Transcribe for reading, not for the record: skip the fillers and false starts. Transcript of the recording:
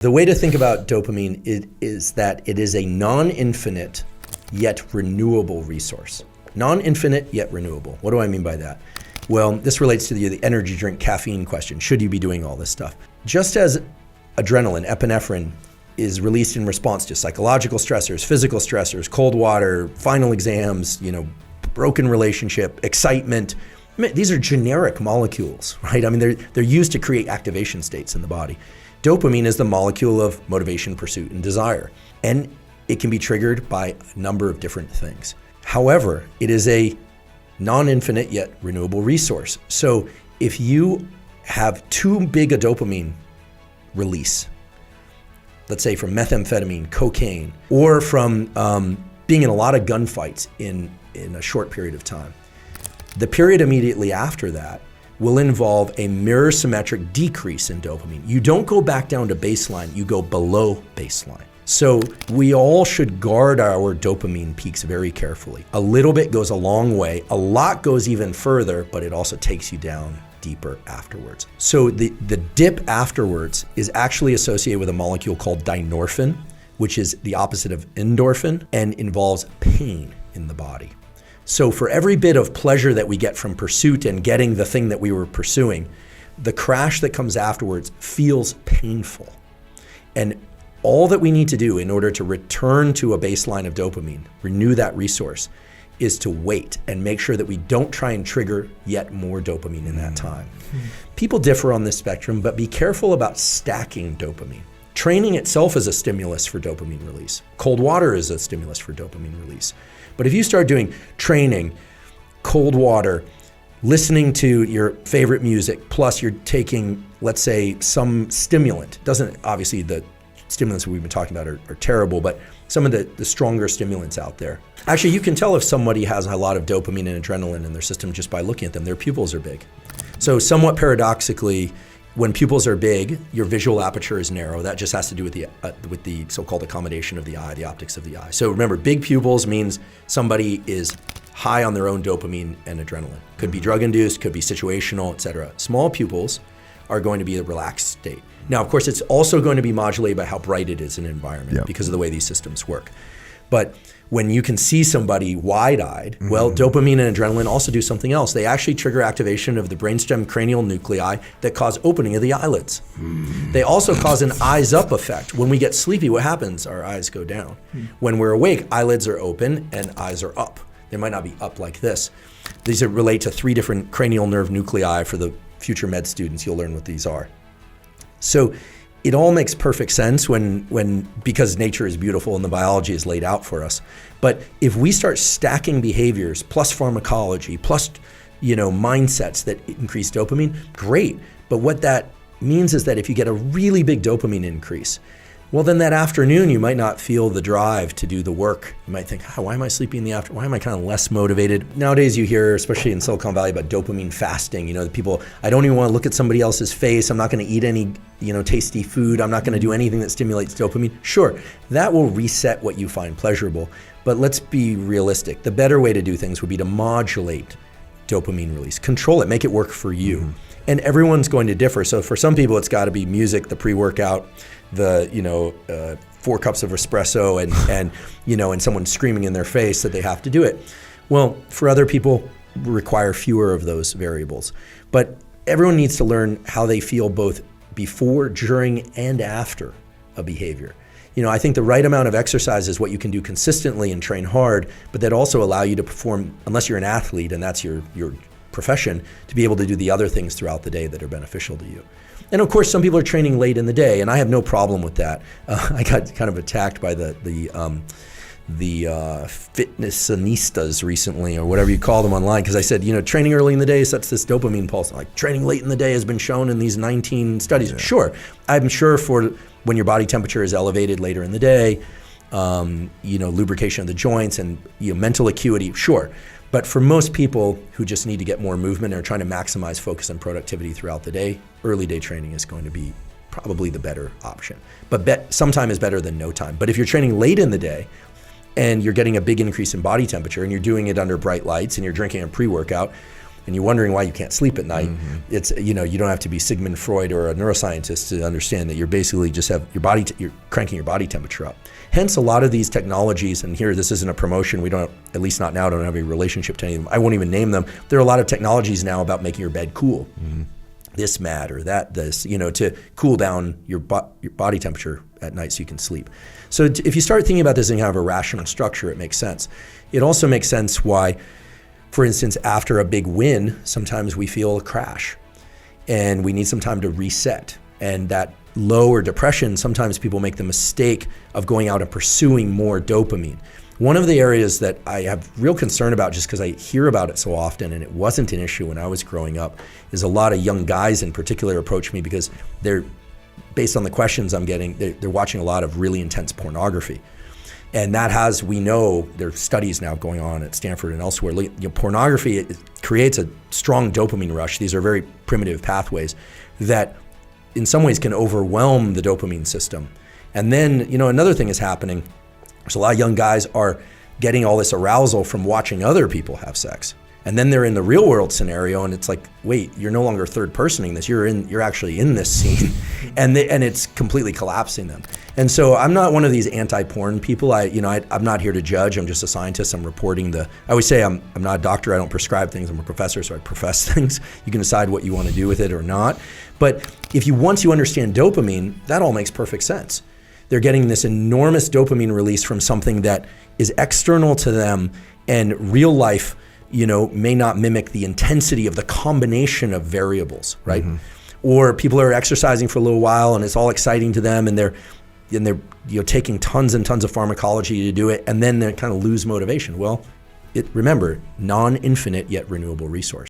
The way to think about dopamine is that it is a non-infinite yet renewable resource. Non-infinite yet renewable. What do I mean by that? Well, this relates to the energy drink caffeine question. Should you be doing all this stuff? Just as adrenaline, epinephrine, is released in response to psychological stressors, physical stressors, cold water, final exams, broken relationship, excitement. These are generic molecules, right? I mean, they're used to create activation states in the body. Dopamine is the molecule of motivation, pursuit, and desire. And it can be triggered by a number of different things. However, it is a non-infinite yet renewable resource. So if you have too big a dopamine release, let's say from methamphetamine, cocaine, or from being in a lot of gunfights in a short period of time, the period immediately after that will involve a mirror symmetric decrease in dopamine. You don't go back down to baseline, you go below baseline. So we all should guard our dopamine peaks very carefully. A little bit goes a long way, a lot goes even further, but it also takes you down deeper afterwards. So the dip afterwards is actually associated with a molecule called dynorphin, which is the opposite of endorphin and involves pain in the body. So for every bit of pleasure that we get from pursuit and getting the thing that we were pursuing, the crash that comes afterwards feels painful. And all that we need to do in order to return to a baseline of dopamine, renew that resource, is to wait and make sure that we don't try and trigger yet more dopamine in that time. People differ on this spectrum, but be careful about stacking dopamine. Training itself is a stimulus for dopamine release. Cold water is a stimulus for dopamine release. But if you start doing training, cold water, listening to your favorite music, plus you're taking, let's say, some stimulant, obviously the stimulants we've been talking about are terrible, but some of the stronger stimulants out there. Actually, you can tell if somebody has a lot of dopamine and adrenaline in their system just by looking at them. Their pupils are big. So somewhat paradoxically, when pupils are big, your visual aperture is narrow. That just has to do with the so-called accommodation of the eye, the optics of the eye. So remember, big pupils means somebody is high on their own dopamine and adrenaline. Could be drug-induced, could be situational, etc. Small pupils are going to be a relaxed state. Now, of course, it's also going to be modulated by how bright it is in an environment because of the way these systems work. But when you can see somebody wide-eyed, well, dopamine and adrenaline also do something else. They actually trigger activation of the brainstem cranial nuclei that cause opening of the eyelids. They also cause an eyes-up effect. When we get sleepy, what happens? Our eyes go down. When we're awake, eyelids are open and eyes are up. They might not be up like this. These relate to 3 different cranial nerve nuclei. For the future med students, you'll learn what these are. So it all makes perfect sense because nature is beautiful and the biology is laid out for us. But if we start stacking behaviors plus pharmacology plus mindsets that increase dopamine, great. But what that means is that if you get a really big dopamine increase, well, then that afternoon you might not feel the drive to do the work. You might think, why am I sleepy in the afternoon? Why am I kind of less motivated? Nowadays you hear, especially in Silicon Valley, about dopamine fasting. The people, I don't even want to look at somebody else's face. I'm not going to eat any, tasty food. I'm not going to do anything that stimulates dopamine. Sure, that will reset what you find pleasurable. But let's be realistic. The better way to do things would be to modulate dopamine release. Control it, make it work for you. And everyone's going to differ. So for some people, it's got to be music, the pre-workout, the 4 cups of espresso, and someone screaming in their face that they have to do it. Well, for other people, require fewer of those variables. But everyone needs to learn how they feel both before, during, and after a behavior. I think the right amount of exercise is what you can do consistently and train hard, but that also allow you to perform, unless you're an athlete and that's your profession, to be able to do the other things throughout the day that are beneficial to you. And of course, some people are training late in the day, and I have no problem with that. I got kind of attacked by the fitnessanistas recently, or whatever you call them online, because I said, training early in the day sets this dopamine pulse. Like, training late in the day has been shown in these 19 studies. Yeah. Sure, I'm sure for when your body temperature is elevated later in the day, lubrication of the joints and mental acuity, sure. But for most people who just need to get more movement and are trying to maximize focus and productivity throughout the day, early day training is going to be probably the better option. But some time is better than no time. But if you're training late in the day and you're getting a big increase in body temperature and you're doing it under bright lights and you're drinking a pre-workout, and you're wondering why you can't sleep at night, it's, you don't have to be Sigmund Freud or a neuroscientist to understand that you're basically just have your body, you're cranking your body temperature up. Hence, a lot of these technologies, and here, this isn't a promotion, we don't, at least not now, don't have a relationship to any of them. I won't even name them. There are a lot of technologies now about making your bed cool. This mat or that, this, to cool down your body temperature at night so you can sleep. So if you start thinking about this in kind of a rational structure, it makes sense. It also makes sense why, for instance, after a big win, sometimes we feel a crash and we need some time to reset. And that low or depression, sometimes people make the mistake of going out and pursuing more dopamine. One of the areas that I have real concern about, just because I hear about it so often, and it wasn't an issue when I was growing up, is a lot of young guys in particular approach me because they're, based on the questions I'm getting, they're watching a lot of really intense pornography. And that has, we know, there are studies now going on at Stanford and elsewhere. Pornography, it creates a strong dopamine rush. These are very primitive pathways that in some ways can overwhelm the dopamine system. And then, another thing is happening. There's a lot of young guys are getting all this arousal from watching other people have sex. And then they're in the real world scenario and it's like, wait, you're no longer third personing this, you're actually in this scene. and it's completely collapsing them. And so I'm not one of these anti-porn people. I'm not here to judge, I'm just a scientist, I'm reporting I always say I'm not a doctor, I don't prescribe things, I'm a professor, so I profess things. You can decide what you want to do with it or not. But once you understand dopamine, that all makes perfect sense. They're getting this enormous dopamine release from something that is external to them, and real life, may not mimic the intensity of the combination of variables, right? Or people are exercising for a little while and it's all exciting to them, and they're taking tons and tons of pharmacology to do it, and then they kind of lose motivation. Well, remember, non-infinite yet renewable resource.